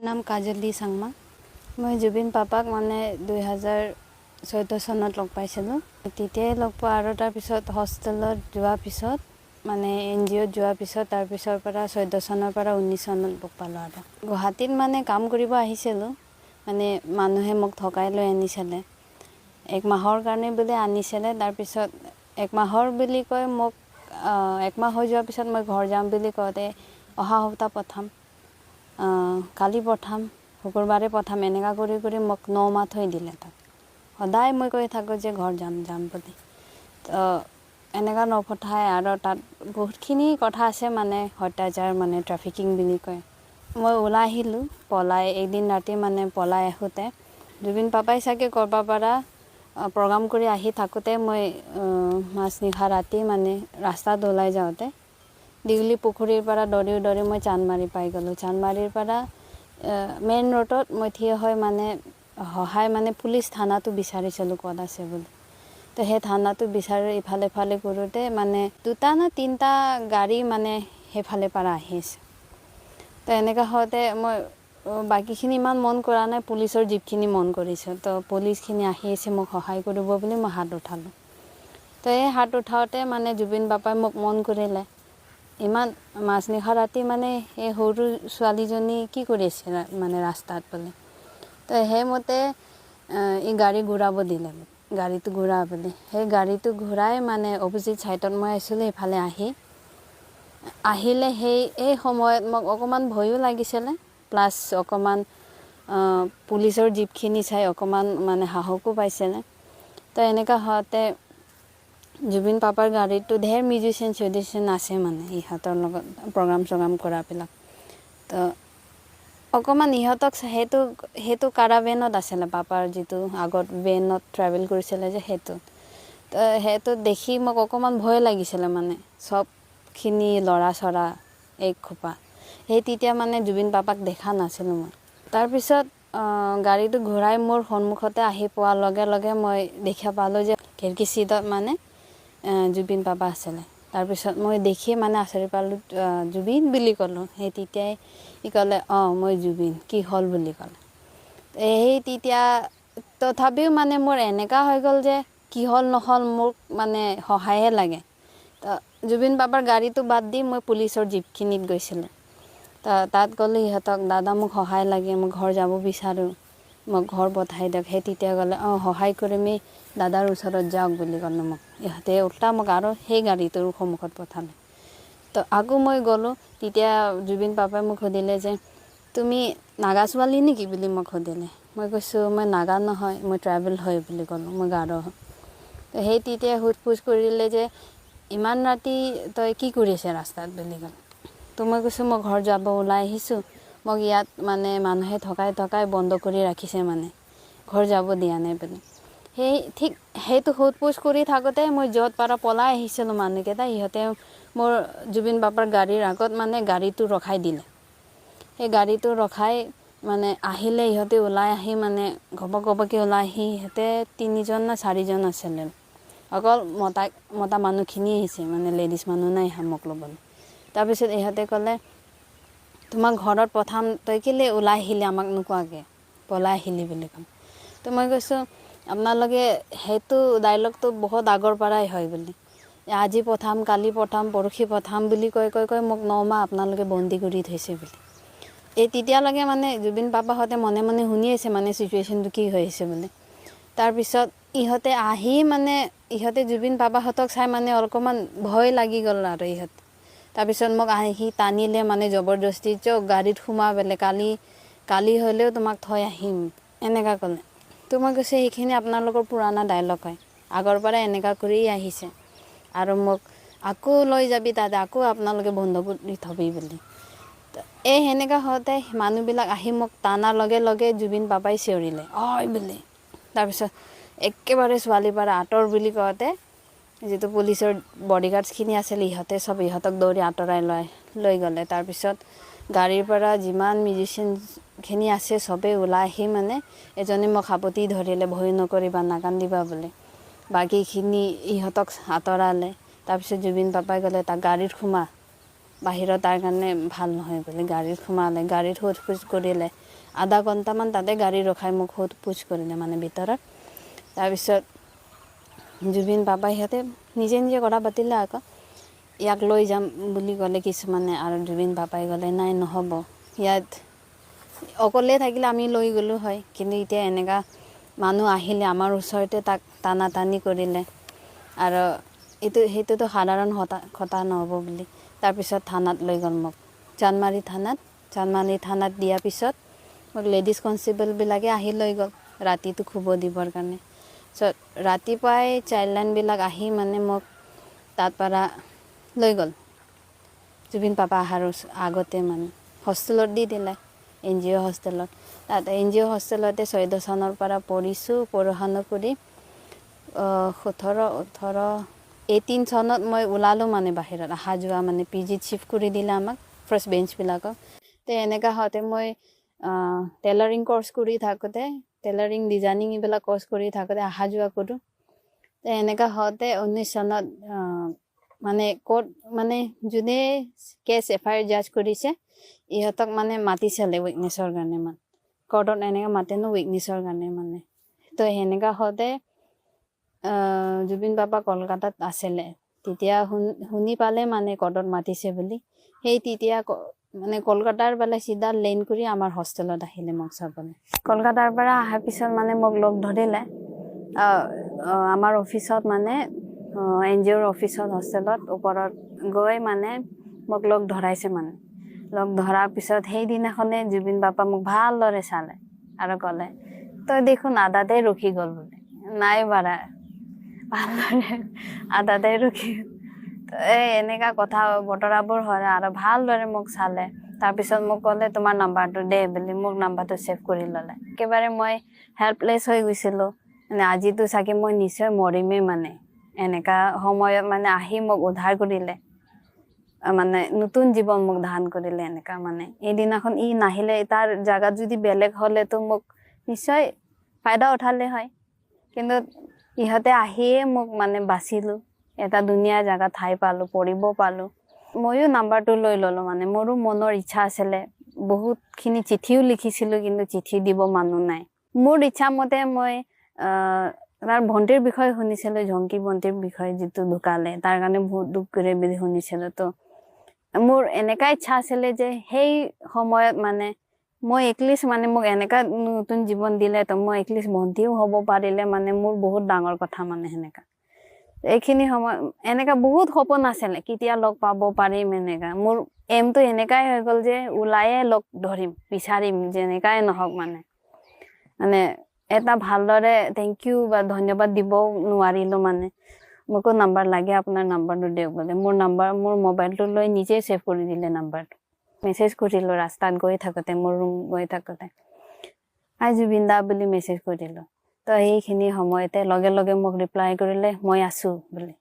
नाम काजली सांगमा मैं जुबिन पापाक माने 2014 सनत लग पाइছিলো तिते लग पा आरो तार पिছত हॉस्टेलत जोआ पिছত माने एनजीओ जोआ पिছত तार पिছৰ পৰা 14 सনৰ পৰা 19 सनत लग पालो आरो गुवाहाटीत माने काम কৰিব আহিছিলো माने মানুহে মোক ঠকাই লৈ আনিছিলে এক মাহৰ কাৰণে বুলি আনিছিলে तार পিছত এক মাহৰ বুলি কয় মোক এক মাহ হৈ যোৱাৰ পিছত মই ঘৰ যাম বুলি কওঁতে অহা সপ্তাহ পঠাম কালি পঠাম শুকুৰবাৰে পঠাম এনেকা কৰি কৰি মোক 9 মাহ থৈ দিলে তাক সদায় মই কৈ থাকো যে ঘৰ যাম বুলি তো এনেকা নপঠায় আৰু তাত বহুতখিনি কথা আছে মানে হত্যাচাৰ মানে ট্ৰাফিকিং বুলি কয় মই ওলাই আহিলো পলাই একদিন ৰাতি মানে পলাই আহোতে জুবিন পাপাই সাকে কৰবা পৰা প্ৰগ্ৰাম কৰি আহি থাকোতে মই মাছনিখা ৰাতি মানে ৰাস্তাত ওলাই যাওঁতে দিগলি পুখুৰীৰ পৰা দৰি মই চানমাৰি পাই গলো চানমাৰিৰ পৰা মেইন ৰোডত মই থিয় হৈ মানে হহাই মানে পুলিচ থানাটো বিচাৰিছিল ক'ত আছে বুলি তো হে থানাটো বিচাৰি ইফালে কৰোতে মানে দুটা না তিনটা গাড়ী মানে হেফালে পৰা আহিছে তো এনেকা হতে মই বাকিখিনি ইমান মন কৰা নাই পুলিচৰ জিপখিনি মন কৰিছে তো পুলিচখিনি আহিছে মোক সহায় কৰিব বুলি মই হাত উঠালো তো এই হাত উঠাওতে মানে জুবিন বাপাই মোক মন কৰিলে ইমান মাছনিখা ৰাতি মানে এই সৰু ছোৱালীজনী কি কৰিছে মানে ৰাস্তাত বলে তো হে মতে এই গাড়ী ঘূৰাব দিলে গাড়ীটো ঘূৰাবলে সেই গাড়ীটো ঘূৰাই মানে অপোজিট সাইডত মই আছিলে ইফালে আহিলে এই সময়ত মোক অকমান ভয়ও লাগিছিলে প্লাস অকমান পুলিচৰ জিপখিনি চাই অকমান মানে সাহসও পাইছিলে তো এনেকা হতে জুবিন পাপাৰ গাড়ীটো ঢেৰ মিউজিচিয়ান আছে মানে ইহঁতৰ লগত প্ৰগ্ৰাম কৰা পিলাক তো অকমান ইহঁতক হেতু কাৰাভেনত আছিলে পাপাৰ যেটো আগত ভেনত ট্ৰেভেল কৰিছিলে যে হেতু দেখি মোক অকমান ভয় লাগিছিলে মানে সবখিনি লৰা ছৰা এক খোপা সেই তেতিয়া মানে জুবিন পাপাক দেখা নাছিলো মই তাৰ পিছত গাড়ীটো ঘূৰাই মোৰ সন্মুখতে আহি পোৱাৰ লগে লগে মই দেখা পালো যে খিৰকি সিদত মানে জুবিন পাপা আছিলে তাৰ পিছত মই দেখি মানে আচৰি পালো জুবিন বুলি কলো সেই তেতিয়াই ই কলে মই জুবিন কি হল বুলি কলে এই তেতিয়া তথাপিও মানে মোৰ এনেকা হৈ গল যে কি হল নহল মোক মানে সহায়ে লাগে তো জুবিন পাপাৰ গাড়ীটো বাদ দি মই পুলিচৰ জিপখিনিত গৈছিল তাত গলে ইহঁতক দাদা মোক সহায় লাগে মই ঘৰ যাব বিচাৰো মোক ঘৰ পঠাই দিয়ক সেই তেতিয়া গলে সহায় কৰিমি দাদাৰ ওচৰত যাওক বুলি কলে মোক ইহঁতে উল্টা মোক আৰু সেই গাড়ীটোৰ সন্মুখত পঠালে তো আগো মই গলো তেতিয়া জুবিন পাপাই মোক সুধিলে যে তুমি নাগা ছোৱালী নেকি বুলি মোক সুধিলে মই কৈছো মই নাগা নহয় মই ট্ৰাইবেল হয় বুলি কলো মই গাৰো তো সেই তেতিয়া হুটফুচ কৰিলে যে ইমান ৰাতি তই কি কৰিছে ৰাস্তাত বুলি কলে তো মই কৈছো মই ঘৰ যাব ওলাই আহিছো মোক ইয়াত মানে মানুহে ঠকাই বন্ধ কৰি ৰাখিছে মানে ঘৰ যাব দিয়া নাই বুলি সেই ঠিক হেতু হুটফুচ কৰি থাকোতে মই যত পাৰা পলাই আহিছিল মানুহকেইটা ইহঁতে মোৰ জুবিন বাপাৰ গাড়ীৰ আগত মানে গাড়ীটো ৰখাই দিলে সেই গাড়ীটো ৰখাই মানে আহিলে ইহঁতে ওলাই আহি মানে গবকে ওলাই আহি ইহঁতে 3জন না 4জন আছিল অকল মতা মানুহখিনি আহিছে মানে লেডিজ মানুহ নাই হামক লবল তাৰ পিছত ইহঁতে কলে তোমাক ঘৰত পঠাম তই কেলে ওলাই আহিলি আমাক নোকোৱাকে পলাই আহিলি বুলি কম তো মই কৈছো আপোনালোকে হেতু ডায়লগটো বহুত আগৰ পৰাই হয় বুলি আজি পঠাম কালি পঠাম পৰখি পঠাম বুলি কৈ মোক 9 মাহ আপোনালোকে বন্দী কৰি থৈছে বুলি এই তেতিয়া লাগে মানে জুবিন পাপা হতে মনে শুনি আছে মানে সিচুৱেশনটো কি হৈছে বুলি তাৰ পিছত ইহঁতে আহি মানে ইহঁতে জুবিন পাপা হতক চাই মানে অলকমান ভয় লাগি গল আৰু ইহঁত তাৰ পিছত মোক আহি টানিলে মানে জবৰদস্তি চক গাড়ীত সোমাবলে কালি হলেও তোমাক থৈ আহিম এনেকা কলে তো মই কৈছে এইখিনি আপোনালোকৰ পুৰানা ডায়লগ হয় আগৰ পৰা এনেকা কৰি আহিছে আৰু মোক আকৌ লৈ যাবি তাতে আকৌ আপোনালোকে বন্ধ কৰি থবি বুলি এই হেনেকা হতে মানুহবিলাক আহি মোক টানাৰ লগে জুবিন পাপাই চিঞৰিলে বুলি তাৰ পিছত একেবাৰে ছোৱালী পৰা আঁতৰ বুলি কওঁতে যেটো পুলিচৰ বডিগাৰ্ডছখিনি আছিল ইহঁতক দৌৰি আঁতৰাই লৈ গলে তাৰ পিছত গাড়ীৰ পৰা যিমান মিউজিচিয়ানখিনি আছে সবে ওলাই আহি মানে এজনে মোক হাপতি ধৰিলে ভয় নকৰিবা নাকান্দিবা বুলি বাকিখিনি ইহঁতক আঁতৰালে তাৰ পিছত জুবিন পাপাই গলে তাৰ গাড়ীত সোমা বাহিৰত তাৰ কাৰণে ভাল নহয় বুলি গাড়ীত সোমালে গাড়ীত সোধ-পোছ কৰিলে আধা ঘণ্টামান তাতে গাড়ী ৰখাই মোক সোধ-পোছ কৰিলে মানে ভিতৰত তাৰপিছত জুবিন পাপাই সিহঁতে নিজে নিজে কথা পাতিলে আকৌ ইয়াক লৈ যাম বুলি ক'লে কিছুমানে আৰু জুবিন পাপাই ক'লে নাই নহ'ব ইয়াত অকলে থাকিলে আমি লৈ গ'লো হয় কিন্তু এতিয়া এনেকা মানুহ আহিলে আমাৰ ওচৰতে তাক টানা-টানি কৰিলে আৰু সেইটোতো সাধাৰণ কথা নহ'ব বুলি তাৰপিছত থানাত লৈ গ'ল মোক চানমাৰী থানাত দিয়াৰ পিছত মোক লেডিজ কনষ্টেবলবিলাকে আহি লৈ গ'ল ৰাতিটো শুব দিবৰ কাৰণে ৰাতিপুৱাই চাইল্ডলাইনবিলাক আহি মানে মোক তাত পৰা লৈ গ'ল জুবিন পাপা অহাৰ আগতে মানে হোষ্টেলত দি দিলে NGO হোষ্টেলত তাত NGO হোষ্টেলতে 14 চনৰ পৰা পঢ়িছোঁ পঢ়া-শুনা কৰি 18 চনত মই ওলালোঁ মানে বাহিৰত অহা যোৱা মানে PGত শিফ্ট কৰি দিলে আমাক ফাৰ্ষ্ট বেঞ্চবিলাকক তে এনেকা হওঁতে মই টেইলাৰিং কোৰ্চ কৰি থাকোঁতে টেইলাৰিং ডিজাইনিং এইবিলাক কোৰ্চ কৰি থাকোঁতে অহা যোৱা কৰোঁ তে এনেকা হওঁতে 19 চনত মানে কোৰ্ট মানে যোনে কেছ FIR জাজ কৰিছে ইহঁতক মানে মাতিছিলে উইকনেছৰ কাৰণে মানে কোৰ্টত এনেকা মাতে ন উইকনেছৰ কাৰণে মানে তো সেনেকা হওঁতে জুবিন পাপা কলকাতাত আছিলে তেতিয়া শুনি পালে মানে কোৰ্টত মাতিছে বুলি সেই তেতিয়া মানে কলকাতাৰ পৰা চিধা লেন কৰি আমাৰ হোষ্টেলত আহিলে মোক চাবলৈ কলকাতাৰ পৰা অহাৰ পিছত মানে মোক লগ ধৰিলে আমাৰ অফিচত মানে NGOৰ অফিচত হোষ্টেলত ওপৰত গৈ মানে মোক লগ ধৰাইছে মানে লগ ধৰাৰ পিছত সেইদিনাখনে জুবিন পাপা মোক ভালদৰে চালে আৰু ক'লে তই দেখোন আদাতে ৰখি গ'ল বোলে নাই বাৰা ভালদৰে আদাতে ৰখি এনেকা কথা বতৰাবোৰ হয় আৰু ভালদৰে মোক চালে তাৰপিছত মোক ক'লে তোমাৰ নাম্বাৰটো দে বুলি মোক নাম্বাৰটো ছেভ কৰি ল'লে একেবাৰে মই হেল্পলেছ হৈ গৈছিলোঁ মানে আজিতো চাগে মই নিশ্চয় মৰিমেই মানে এনেকা সময়ত মানে আহি মোক উদ্ধাৰ কৰিলে মানে নতুন জীৱন মোক দান কৰিলে এনেকা মানে এইদিনাখন নাহিলে তাৰ জাগাত যদি বেলেগ হ'লেতো মোক নিশ্চয় ফায়দা উঠালে হয় কিন্তু ইহঁতে আহিয়ে মোক মানে বাচিলোঁ এটা ধুনীয়া জাগা ঠাই পালোঁ পঢ়িব পালোঁ ময়ো নাম্বাৰটো লৈ ল'লোঁ মানে মোৰো মনৰ ইচ্ছা আছিলে বহুতখিনি চিঠিও লিখিছিলোঁ কিন্তু চিঠি দিব মানুহ নাই মোৰ ইচ্ছা মতে মই তাৰ ভণ্টিৰ বিষয়ে শুনিছিলোঁ ঝংকি ভণ্টিৰ বিষয়ে যিটো ঢুকালে তাৰ কাৰণে বহুত দুখ কৰে বুলি শুনিছিলোঁ তো মোৰ এনেকা ইচ্ছা আছিলে যে সেই সময়ত মানে মই এটলিষ্ট মানে মোক এনেকা নতুন জীৱন দিলে তো মই এটলিষ্ট ভণ্টিও হ'ব পাৰিলে মানে মোৰ বহুত ডাঙৰ কথা মানে সেনেকা এইখিনি সময় এনেকা বহুত সপোন আছিলে কেতিয়া লগ পাব পাৰিম এনেকা মোৰ এমটো এনেকাই হৈ গ'ল যে ওলায়ে লগ ধৰিম বিচাৰিম যেনেকাই নহওক মানে এটা ভালদৰে থেংক ইউ বা ধন্যবাদ দিব নোৱাৰিলোঁ মানে মোকো নাম্বাৰ লাগে আপোনাৰ নাম্বাৰটো দিয়ক বোলে মোৰ মোবাইলটো লৈ নিজে ছেভ কৰি দিলে নাম্বাৰটো মেছেজ কৰিলোঁ ৰাস্তাত গৈ থাকোঁতে মোৰ ৰুম গৈ থাকোঁতে হাই জুবিন দা বুলি মেছেজ কৰিলোঁ তো সেইখিনি সময়তে লগে লগে মোক ৰিপ্লাই কৰিলে মই আছোঁ বুলি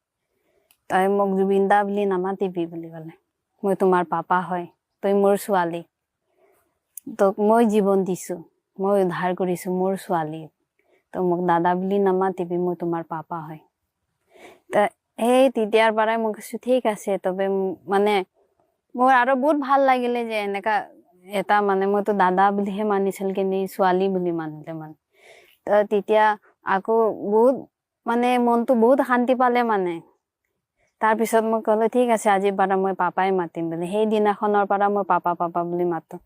তই মোক জুবিন দা বুলি নামাতিবি বুলি ক'লে মই তোমাৰ পাপা হয় তই মোৰ ছোৱালী তোক মই জীৱন দিছোঁ মই উদ্ধাৰ কৰিছোঁ মোৰ ছোৱালী তো মোক দাদা বুলি নামাতিবি মই তোমাৰ পাপা হয় তো সেই তেতিয়াৰ পৰাই মোক কৈছোঁ ঠিক আছে তবে মানে মোৰ আৰু বহুত ভাল লাগিলে যে এনেকা এটা মানে মইতো দাদা বুলিহে মানিছিল কিন্তু ছোৱালী বুলি মানিলে মানে তো তেতিয়া আকৌ বহুত মানে মনটো বহুত শান্তি পালে মানে তাৰপিছত মই ক'লে ঠিক আছে আজিৰ পৰা মই পাপাই মাতিম বুলি সেই দিনাখনৰ পৰা মই পাপা বুলি মাতো